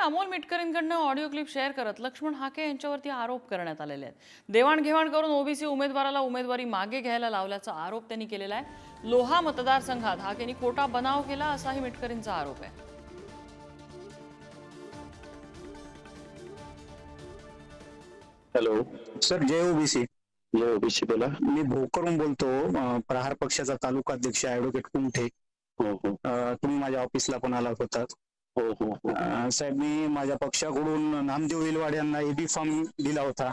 Amol मिटकरींकडनं audio clip share करत लक्ष्मण हाके यांच्यावरती आरोप करण्यात आलेले आहेत। देवाणघेवाण करून ओबीसी उमेदवाराला उमेदवारी मागे घ्यायला लावल्याचा आरोप त्यांनी केलेला आहे। लोहा मतदारसंघात हाकेंनी खोटा बनाव केला असाही मिटकरींचा आरोप आहे। हॅलो सर, जय ओबीसी। जय ओबीसी बोला। मी भोकरून बोलतो, प्रहार पक्षाचा तालुका अध्यक्ष ऍडव्होकेट कुमठे। हो हो तुम्ही माझ्या ऑफिसला पण आलात होतात। हो हो हो साहेब, मी माझ्या पक्षाकडून नामदेव इलवाड यांना एबी फॉर्म दिला होता,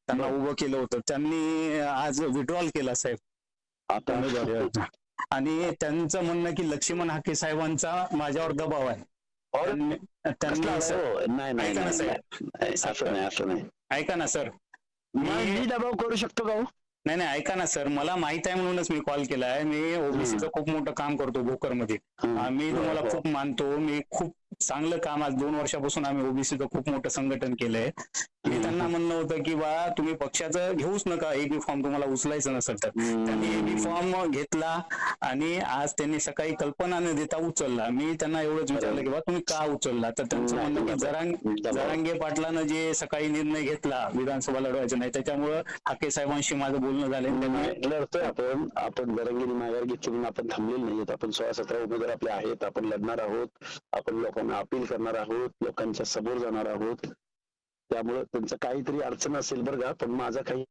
त्यांना उभं केलं होतं। त्यांनी आज विड्रॉल केला साहेब आता उमेदवारी, आणि त्यांचं म्हणणं की लक्ष्मण हाके साहेबांचा माझ्यावर दबाव आहे। त्यांनी नाही नाही ऐका ना नाही, साहेब, नाही, असं नाही असं नाही। ऐका ना सर, मी दबाव करू शकतो का हो? नाही नाही, ऐका ना सर, मला माहित आहे म्हणूनच मी कॉल केला आहे। मी ओबीसीचं खूप मोठं काम करतो भोकरमध्ये। मी तुम्हाला खूप मानतो, मी खूप चांगलं काम, आज 2 वर्षापासून आम्ही ओबीसीचं खूप मोठं संघटन केलंय। मी त्यांना म्हणणं होतं की बा तुम्ही पक्षाचं घेऊच नका, एबी फॉर्म तुम्हाला उचलायचं नसेल तर। त्यांनी एबी फॉर्म घेतला आणि आज त्यांनी सकाळी कल्पना न देता उचलला। मी त्यांना एवढंच विचारलं की बा तुम्ही का उचलला, तर त्यांचं म्हणणं की जरांगे पाटलानं जे सकाळी निर्णय घेतला विधानसभा लढवायचं नाही, त्याच्यामुळं हाके साहेबांशी माझं बोलणं झालं। लढतोय आपण जरंगीने माघार घेतली म्हणून आपण थांबलेले नाहीत। आपण 16-17 उमेदवार आपले आहेत, आपण लढणार आहोत, आपण लोकांना अपील करणार आहोत, लोकांच्या समोर जाणार आहोत। त्यामुळे त्यांचं काहीतरी अडचण असेल बरं का, पण माझा काही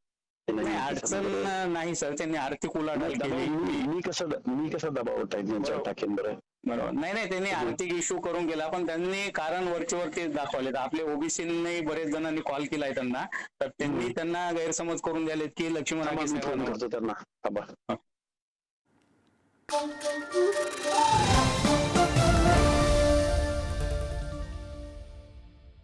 अडचण नाही सर, त्यांनी आर्थिक उलाढाल केली। मी कसा दबाव त्यांच्यावर टाकेन बरं? बरोबर, नाही त्यांनी आर्थिक इश्यू करून गेला, पण त्यांनी कारण वरचेवर ते दाखवले। आपले ओबीसीने बरेच जणांनी कॉल केलाय त्यांना, तर त्यांनी त्यांना गैरसमज करून द्यालेत की लक्ष्मण हाके फोन करतो त्यांना।